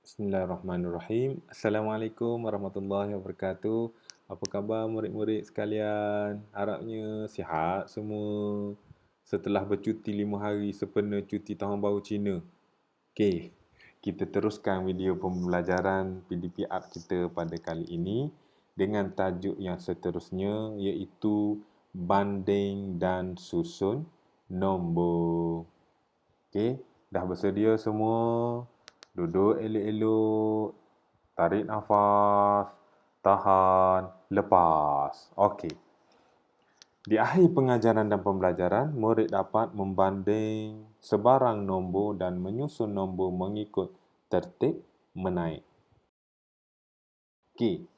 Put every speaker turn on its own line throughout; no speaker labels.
Bismillahirrahmanirrahim. Assalamualaikum warahmatullahi wabarakatuh. Apa khabar murid-murid sekalian? Harapnya sihat semua. Setelah bercuti 5 hari sempena cuti tahun baru Cina. Okey, kita teruskan video pembelajaran PDP Art kita pada kali ini dengan tajuk yang seterusnya iaitu banding dan susun nombor. Okey, dah bersedia semua? Duduk elok-elok, tarik nafas, tahan, lepas. Okey. Di akhir pengajaran dan pembelajaran, murid dapat membanding sebarang nombor dan menyusun nombor mengikut tertib menaik. Okey,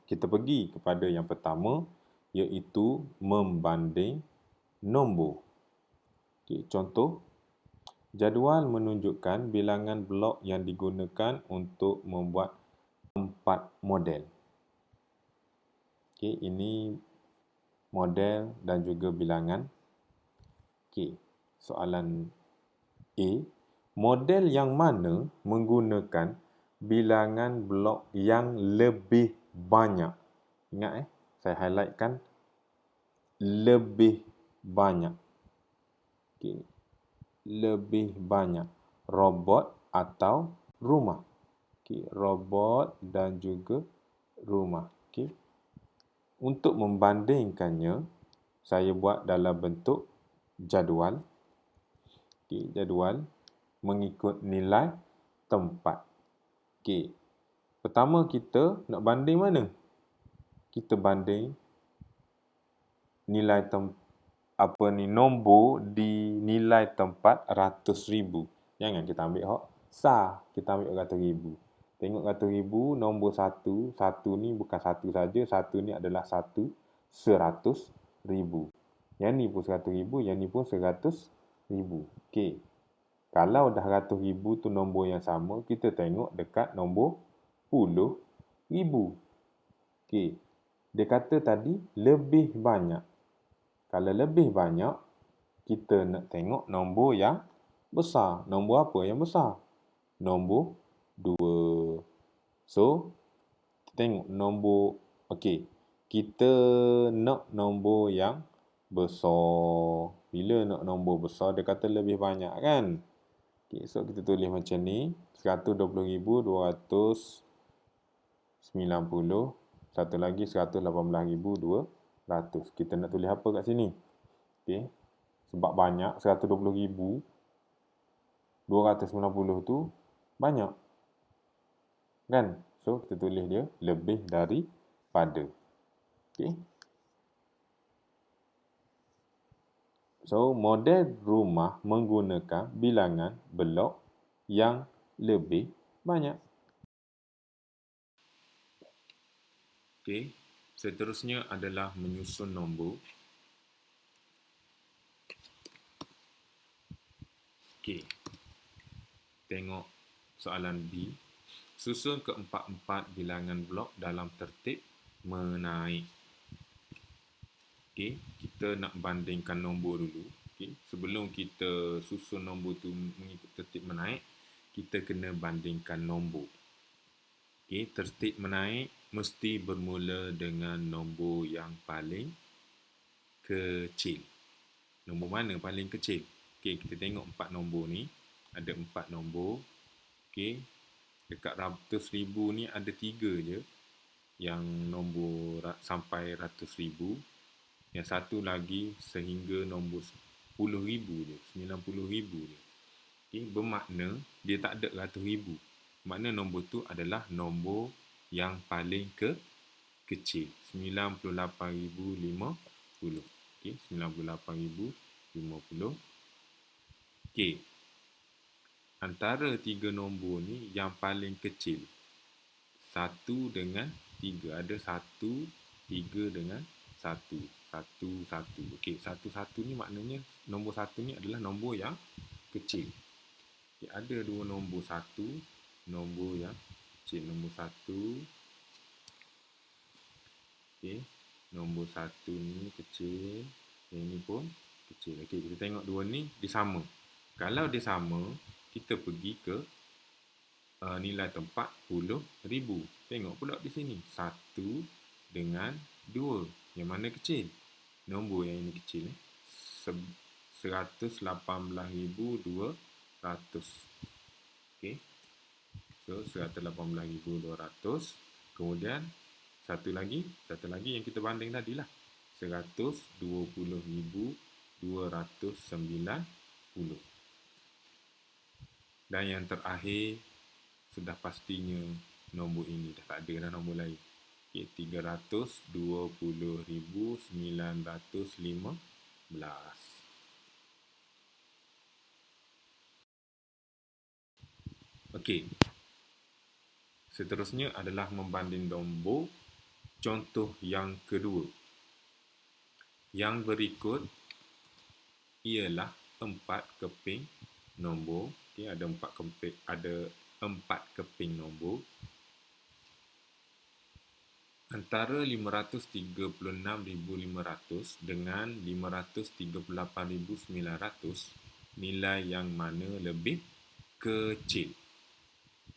kita pergi kepada yang pertama iaitu membanding nombor. Okey, contoh jadual menunjukkan bilangan blok yang digunakan untuk membuat 4 model. Okey, ini model dan juga bilangan. Okey, soalan A. Model yang mana menggunakan bilangan blok yang lebih banyak? Ingat saya highlightkan lebih banyak. Okey, lebih banyak. Robot atau rumah. Okey, robot dan juga rumah. Okey. Untuk membandingkannya, saya buat dalam bentuk jadual. Okey, jadual mengikut nilai tempat. Okey. Pertama kita nak banding mana? Kita banding nilai nombor di nilai tempat ratus ribu. Jangan kita ambil hak sah, kita ambil ratus ribu. Tengok ratus ribu, nombor satu. Satu ni bukan satu saja, satu ni adalah satu 100,000. Yang ni pun 100,000, yang ni pun 100,000. Okey. Kalau dah ratus ribu tu nombor yang sama, kita tengok dekat nombor puluh ribu. Okey. Dia kata tadi lebih banyak. Kalau lebih banyak, kita nak tengok nombor yang besar. Nombor apa yang besar? Nombor 2. So, kita tengok nombor. Okey, kita nak nombor yang besar. Bila nak nombor besar, dia kata lebih banyak kan? Okey, so kita tulis macam ni. 120,290. Satu lagi 118,200. Kita nak tulis apa kat sini? Okey. Sebab banyak 120,290 tu banyak. Kan? So kita tulis dia lebih daripada. Okey. So model rumah menggunakan bilangan blok yang lebih banyak. Okey. Seterusnya adalah menyusun nombor. Okey. Tengok soalan B. Susun keempat-empat bilangan blok dalam tertib menaik. Okey, kita nak bandingkan nombor dulu. Okey, sebelum kita susun nombor tu mengikut tertib menaik, kita kena bandingkan nombor. Okey, tertib menaik mesti bermula dengan nombor yang paling kecil. Nombor mana paling kecil? Okey, kita tengok 4 nombor ni. Ada 4 nombor. Okey, dekat ratus ribu ni ada 3 je yang nombor sampai ratus ribu. Yang satu lagi sehingga nombor 10,000 je, 90,000 je. Okay, bermakna dia tak ada ratus ribu. Makna nombor tu adalah nombor yang paling kecil. 98,050. Okay, 98,050. Okay. Antara 3 nombor ni yang paling kecil. 1 dengan 3. Ada 1, 3 dengan 1. 1, 1. Okey, 1, 1 ni maknanya nombor 1 ni adalah nombor yang kecil. Okay, ada 2 nombor 1, nombor yang kecil. Nombor 1. Okey, nombor 1 ni kecil. Yang ni pun kecil. Okey, kita tengok 2 ni dia sama. Kalau dia sama, kita pergi ke nilai tempat 10,000. Tengok pula di sini. 1 dengan 2. Yang mana kecil? Nombor yang ini kecil. 118,200. Okey. So, 118,200. Kemudian, satu lagi yang kita banding tadilah. 120,290. Dan yang terakhir, sudah pastinya nombor ini. Dah tak ada dah nombor lain. Okay, 320,915. Okey. Seterusnya adalah membanding nombor. Contoh yang kedua. Yang berikut ialah 4 keping nombor. Okay, ada 4 keping nombor. Antara 536,500 dengan 538,900, nilai yang mana lebih kecil?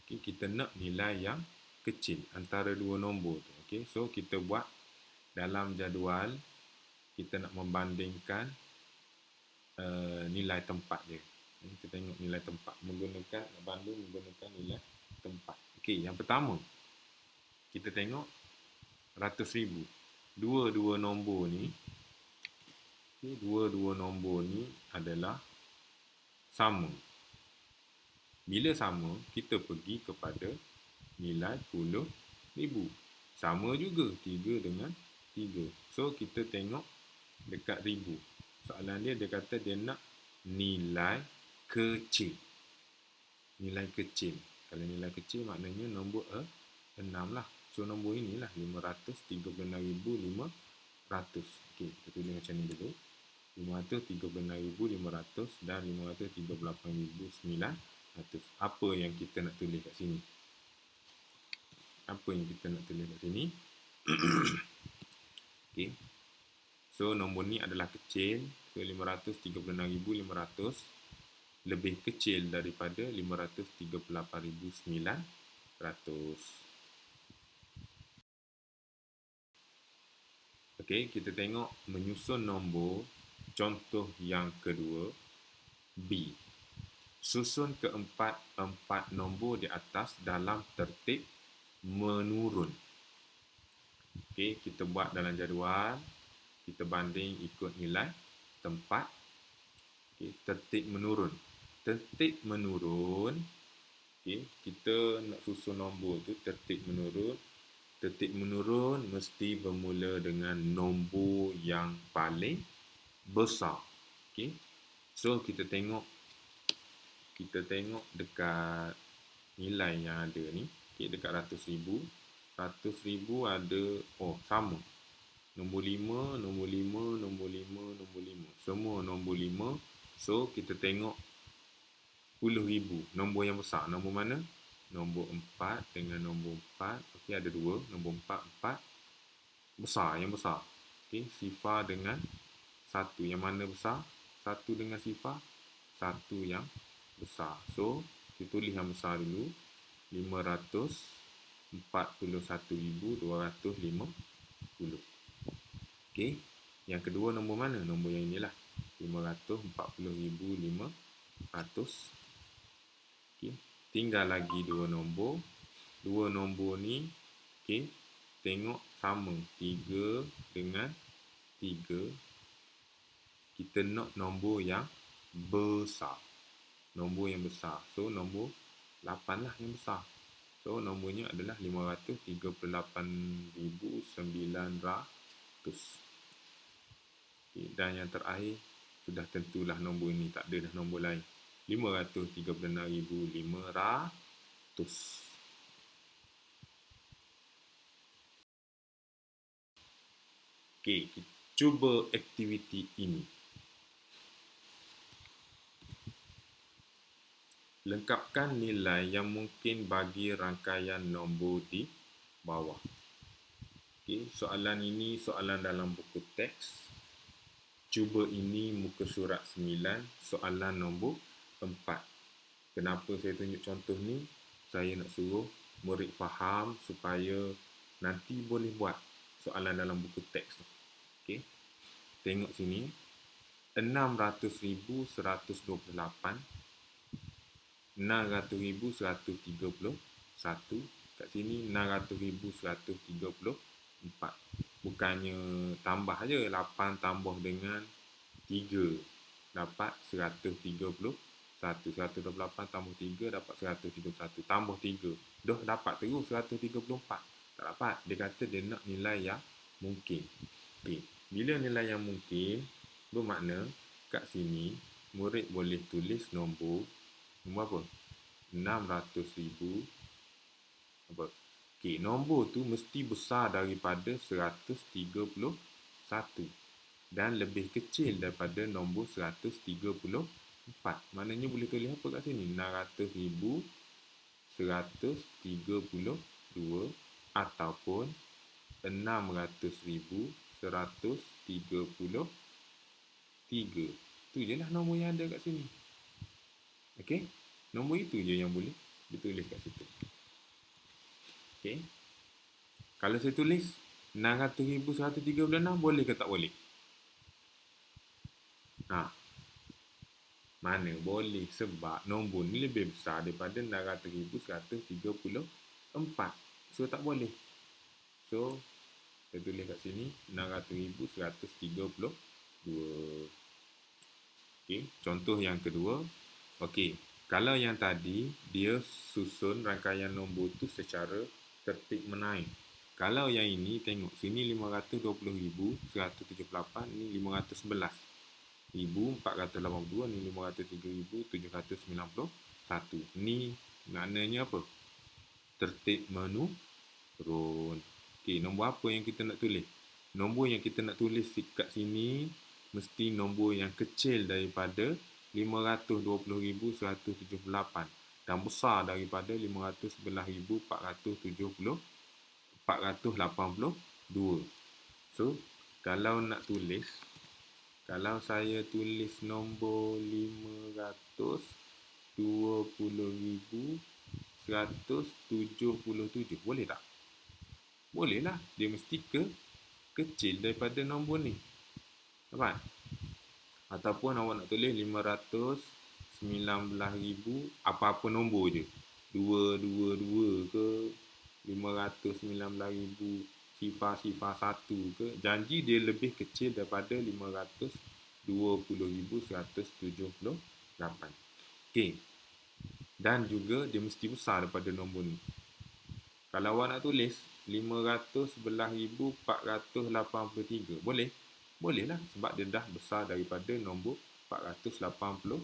Okay, kita nak nilai yang kecil antara dua nombor tu. Okay, so kita buat dalam jadual, kita nak membandingkan nilai tempat dia. Kita tengok nilai tempat menggunakan nilai tempat. Okey, yang pertama kita tengok ratus ribu. Dua-dua nombor ni adalah sama. Bila sama, kita pergi kepada nilai 10,000. Sama juga 3 dengan 3. So kita tengok dekat ribu. Soalan dia kata dia nak nilai kecil. Nilai kecil. Kalau nilai kecil maknanya nombor 6 lah. So nombor inilah 536,500. Okey, kita tulis macam ni dulu. 536,500 dan 538,900. Apa yang kita nak tulis kat sini? Okey. So nombor ni adalah kecil. So 536,500 lebih kecil daripada 538,900. Okey, kita tengok menyusun nombor. Contoh yang kedua, B. Susun keempat nombor di atas dalam tertib menurun. Okey, kita buat dalam jadual. Kita banding ikut nilai tempat. Okey, tertib menurun. Tertib menurun. Okey, kita nak susun nombor tu tertib menurun. Tertib menurun mesti bermula dengan nombor yang paling besar. Okey. So kita tengok dekat nilai yang ada ni. Okey, dekat ratus ribu. Ratus ribu ada sama. Nombor 5, nombor 5, nombor 5, nombor 5. Semua nombor 5. So kita tengok 10,000. Nombor yang besar. Nombor mana? Nombor 4 dengan nombor 4. Okey, ada 2. Nombor 4. Besar, yang besar. Okey, sifar dengan 1. Yang mana besar? 1 dengan sifar. 1 yang besar. So, kita tulis yang besar dulu. 541,250. Okey, yang kedua nombor mana? Nombor yang inilah. 540,500. Okey. Tinggal lagi dua nombor. Dua nombor ni, okey, tengok sama. 3 dengan 3. Kita nak nombor yang besar. Nombor yang besar. So, nombor 8 lah yang besar. So, nombornya adalah 538,900. Okay, dan yang terakhir, sudah tentulah nombor ini. Tak ada dah nombor lain. 536,500. Okey, cuba aktiviti ini. Lengkapkan nilai yang mungkin bagi rangkaian nombor di bawah. Okey, soalan ini soalan dalam buku teks. Cuba ini muka surat 9, soalan nombor 4. Kenapa saya tunjuk contoh ni? saya nak suruh murid faham supaya nanti boleh buat soalan dalam buku teks tu. Okey. Tengok sini. 600,128, 600,131, kat sini 600,134. Bukannya tambah aja, 8 tambah dengan 3 dapat 131. 128 tambah 3 dapat 131. Tambah 3. Dah dapat terus 134. Tak dapat. Dia kata dia nak nilai yang mungkin. Okey. Bila nilai yang mungkin, bermakna kat sini murid boleh tulis nombor apa? 600,000 apa? Okey, nombor tu mesti besar daripada 131 dan lebih kecil daripada nombor 134. Maknanya boleh tulis apa kat sini? 600,132 ataupun 600,133. Tu je lah nombor yang ada kat sini. Okey? Nombor itu je yang boleh ditulis kat situ. Okey? Kalau saya tulis 600,136 boleh ke tak boleh? Mana boleh, sebab nombor ni lebih besar daripada 600,134. So tak boleh. So saya tulis kat sini 600,132. Okey, contoh yang kedua. Okey, kalau yang tadi dia susun rangkaian nombor tu secara tertib menaik. Kalau yang ini tengok sini 520,178, ni 511. 1,482 ni 503,791. Ni maknanya apa? Tertib menurun. Okey, nombor apa yang kita nak tulis? Nombor yang kita nak tulis kat sini mesti nombor yang kecil daripada 520,178 dan besar daripada 511,482. So, kalau nak tulis, kalau saya tulis nombor 520,177, boleh tak? Boleh lah. Dia mesti kecil daripada nombor ni. Nampak? Ataupun awak nak tulis 519,000, apa-apa nombor je. 222 ke, 519,000 sifar 1 ke. Janji dia lebih kecil daripada 520,178. Okey. Dan juga dia mesti besar daripada nombor ni. Kalau awak nak tulis 511,483, boleh? Boleh lah, sebab dia dah besar daripada nombor 482.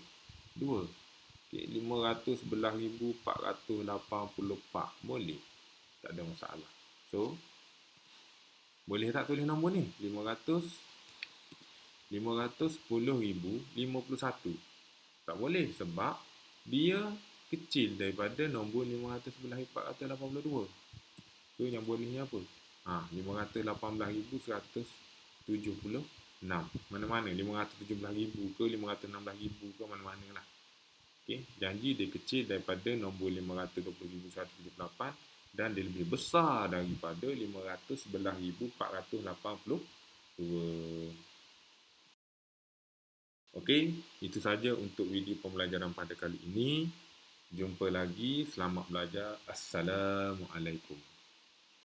Okay, 511,484, boleh. Tak ada masalah. So, boleh tak tulis nombor ni? 510,051. Tak boleh, sebab dia kecil daripada nombor 511,482. So, yang bolehnya apa? 518,176. Mana-mana, 517,000 ke 516,000 ke, mana-mana lah. Okay. Janji dia kecil daripada nombor 520,178 dan dia lebih besar daripada 511,482. Okey, itu saja untuk video pembelajaran pada kali ini. Jumpa lagi. Selamat belajar. Assalamualaikum.